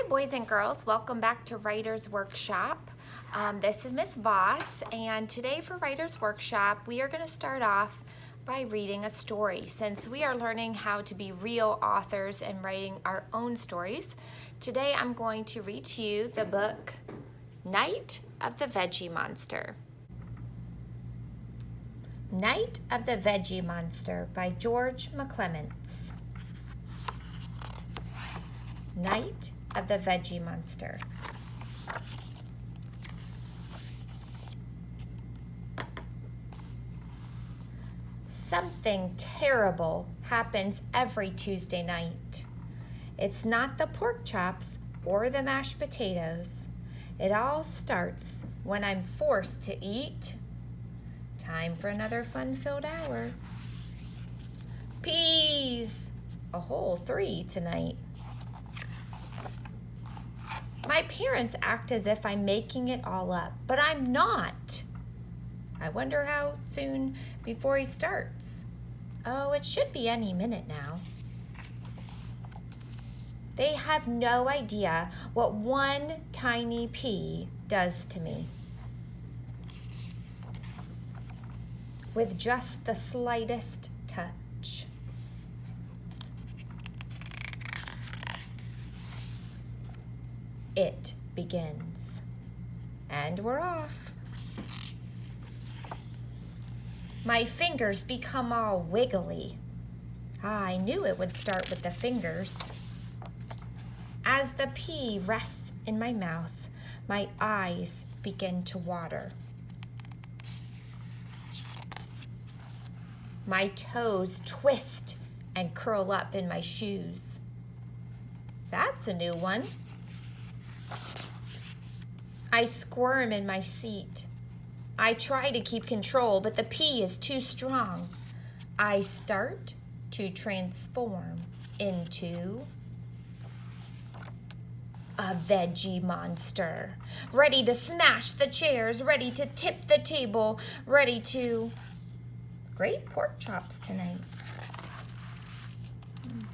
boys and girls, welcome back to Writer's Workshop. This is Miss Voss, and today for Writer's Workshop we are going to start off by reading a story. Since we are learning how to be real authors and writing our own stories, today I'm going to read to you the book Night of the Veggie Monster. Night of the Veggie Monster by George McClements. Night of the Veggie Monster. Something terrible happens every Tuesday night. It's not the pork chops or the mashed potatoes. It all starts when I'm forced to eat. Time for another fun-filled hour. Peas! A whole 3 tonight. My parents act as if I'm making it all up, but I'm not. I wonder how soon before he starts. Oh, it should be any minute now. They have no idea what one tiny pea does to me. With just the slightest touch. It begins. And we're off. My fingers become all wiggly. I knew it would start with the fingers. As the pea rests in my mouth, my eyes begin to water. My toes twist and curl up in my shoes. That's a new one. I squirm in my seat. I try to keep control, but the pea is too strong. I start to transform into a veggie monster, ready to smash the chairs, ready to tip the table, ready to... Great pork chops tonight.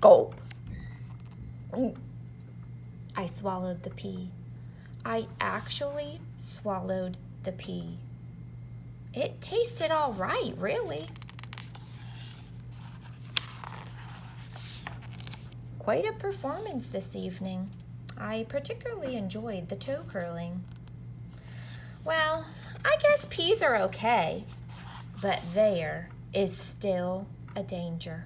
Gulp. I swallowed the pea. I actually swallowed the pea. It tasted all right, really. Quite a performance this evening. I particularly enjoyed the toe curling. Well, I guess peas are okay, but there is still a danger.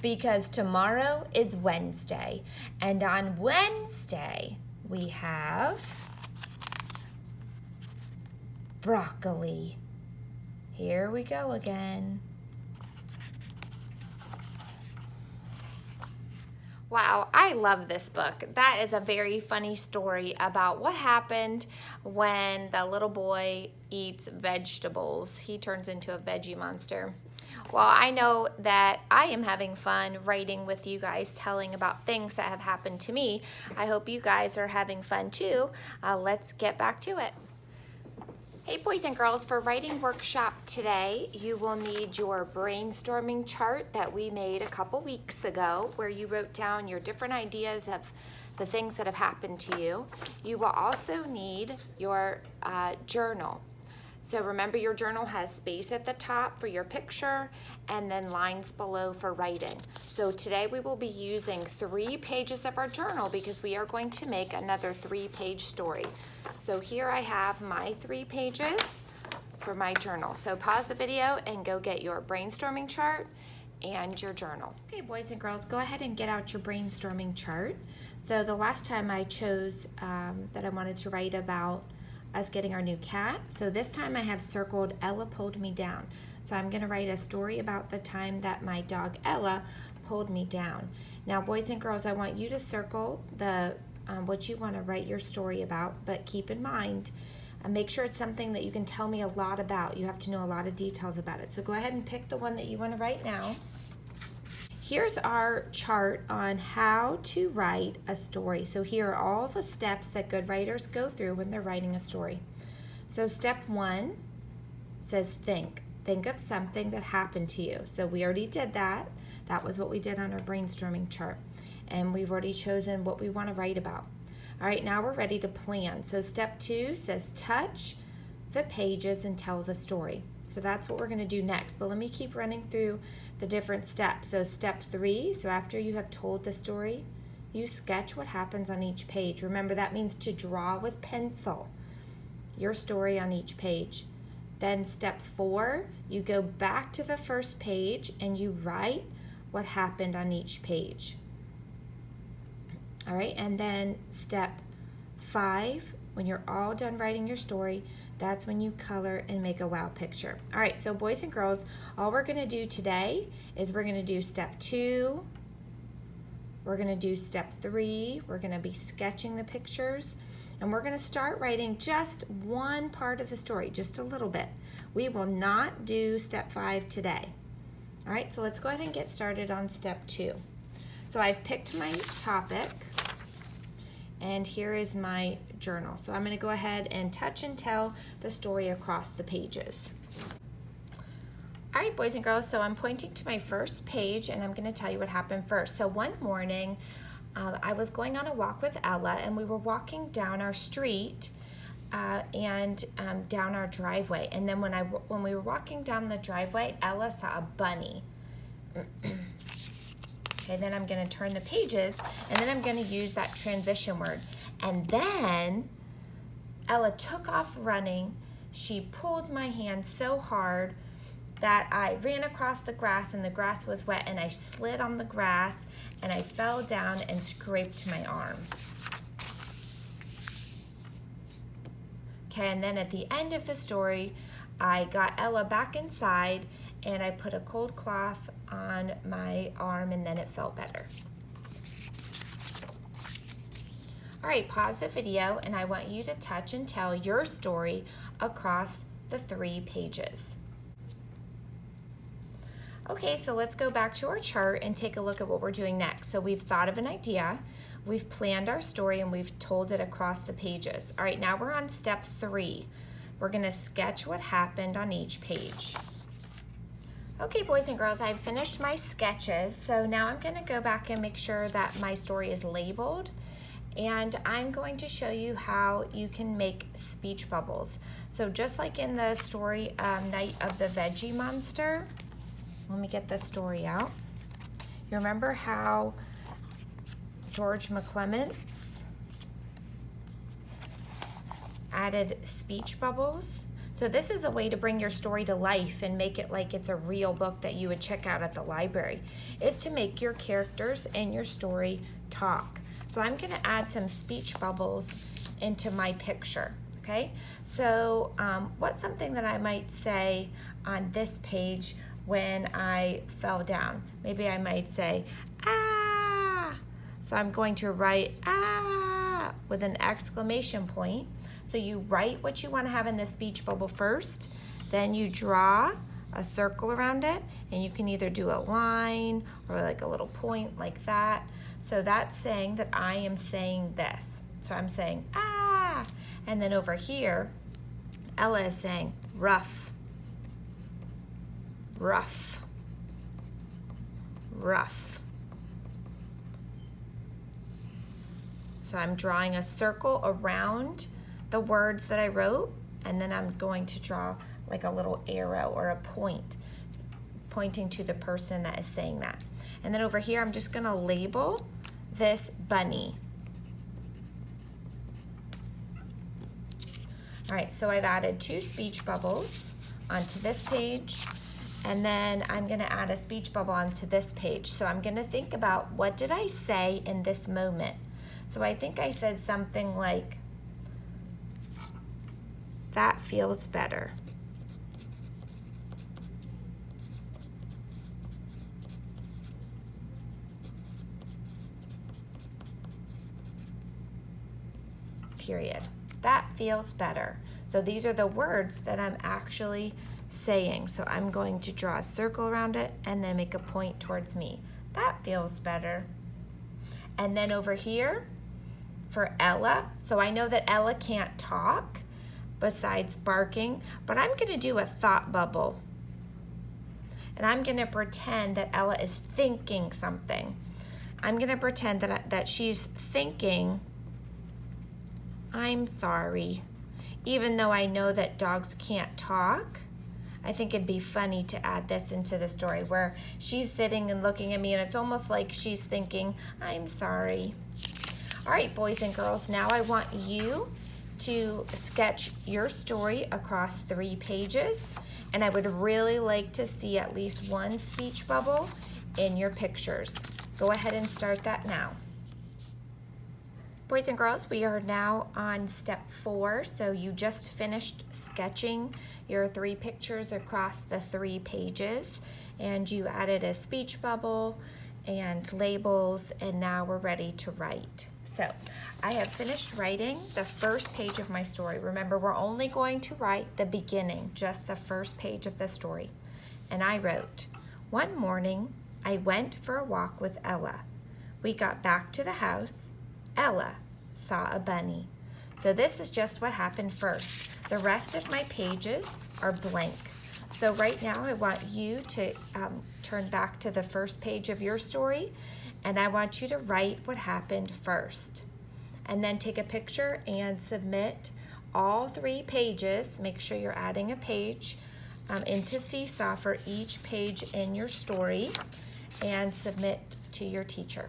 Because tomorrow is Wednesday, and on Wednesday we have broccoli. Here we go again. Wow, I love this book. That is a very funny story about what happened when the little boy eats vegetables. He turns into a veggie monster. Well, I know that I am having fun writing with you guys, telling about things that have happened to me. I hope you guys are having fun too. Let's get back to it. Hey boys and girls, for writing workshop today, you will need your brainstorming chart that we made a couple weeks ago, where you wrote down your different ideas of the things that have happened to you. You will also need your journal. So remember, your journal has space at the top for your picture and then lines below for writing. So today we will be using 3 pages of our journal because we are going to make another 3-page story. So here I have my 3 pages for my journal. So pause the video and go get your brainstorming chart and your journal. Okay, boys and girls, go ahead and get out your brainstorming chart. So the last time I chose that I wanted to write about us getting our new cat. So this time I have circled Ella pulled me down. So I'm going to write a story about the time that my dog Ella pulled me down. Now, boys and girls, I want you to circle the what you want to write your story about, but keep in mind, make sure it's something that you can tell me a lot about. You have to know a lot of details about it. So go ahead and pick the one that you want to write now. Here's our chart on how to write a story. So here are all the steps that good writers go through when they're writing a story. So step 1 says think. Think of something that happened to you. So we already did that. That was what we did on our brainstorming chart. And we've already chosen what we want to write about. All right, now we're ready to plan. So step 2 says touch the pages and tell the story. So that's what we're going to do next. But let me keep running through the different steps. So step 3, so after you have told the story, you sketch what happens on each page. Remember, that means to draw with pencil your story on each page. Then step 4, you go back to the first page and you write what happened on each page. All right, and then step 5, when you're all done writing your story, that's when you color and make a wow picture. All right, so boys and girls, all we're gonna do today is we're gonna do step 2, we're gonna do step 3, we're gonna be sketching the pictures, and we're gonna start writing just one part of the story, just a little bit. We will not do step 5 today. All right, so let's go ahead and get started on step 2. So I've picked my topic, and here is my journal. So I'm gonna go ahead and touch and tell the story across the pages. All right, boys and girls, so I'm pointing to my first page and I'm gonna tell you what happened first. So one morning, I was going on a walk with Ella and we were walking down our street and down our driveway. And then when we were walking down the driveway, Ella saw a bunny. Okay, then I'm gonna turn the pages and then I'm gonna use that transition word. And then Ella took off running. She pulled my hand so hard that I ran across the grass and the grass was wet and I slid on the grass and I fell down and scraped my arm. Okay, and then at the end of the story, I got Ella back inside and I put a cold cloth on my arm and then it felt better. All right, pause the video and I want you to touch and tell your story across the 3 pages. Okay, so let's go back to our chart and take a look at what we're doing next. So we've thought of an idea, we've planned our story, and we've told it across the pages. All right, now we're on step 3. We're gonna sketch what happened on each page. Okay, boys and girls, I've finished my sketches, so now I'm gonna go back and make sure that my story is labeled, and I'm going to show you how you can make speech bubbles. So just like in the story, Night of the Veggie Monster, let me get this story out. You remember how George McClements added speech bubbles? So this is a way to bring your story to life and make it like it's a real book that you would check out at the library, is to make your characters and your story talk. So I'm gonna add some speech bubbles into my picture, okay? So what's something that I might say on this page when I fell down? Maybe I might say, ah. So I'm going to write ah with an exclamation point. So you write what you want to have in the speech bubble first, then you draw a circle around it, and you can either do a line or like a little point like that. So that's saying that I am saying this. So I'm saying ah, and then over here, Ella is saying rough, rough, rough. So I'm drawing a circle around the words that I wrote, and then I'm going to draw like a little arrow or a point pointing to the person that is saying that. And then over here, I'm just gonna label this bunny. All right, so I've added 2 speech bubbles onto this page, and then I'm gonna add a speech bubble onto this page. So I'm gonna think about, what did I say in this moment? So I think I said something like, that feels better. Period. That feels better. So these are the words that I'm actually saying. So I'm going to draw a circle around it and then make a point towards me. That feels better. And then over here for Ella, so I know that Ella can't talk besides barking, but I'm gonna do a thought bubble. and I'm gonna pretend that Ella is thinking something. I'm gonna pretend that she's thinking, I'm sorry. Even though I know that dogs can't talk, I think it'd be funny to add this into the story where she's sitting and looking at me and it's almost like she's thinking, I'm sorry. All right, boys and girls, now I want you to sketch your story across 3 pages, and I would really like to see at least one speech bubble in your pictures. Go ahead and start that now. Boys and girls, we are now on step 4, so you just finished sketching your 3 pictures across the 3 pages, and you added a speech bubble and labels, and now we're ready to write. So I have finished writing the first page of my story. Remember, we're only going to write the beginning, just the first page of the story. And I wrote, one morning, I went for a walk with Ella. We got back to the house. Ella saw a bunny. So this is just what happened first. The rest of my pages are blank. So right now I want you to turn back to the first page of your story, and I want you to write what happened first. And then take a picture and submit all 3 pages. Make sure you're adding a page into Seesaw for each page in your story, and submit to your teacher.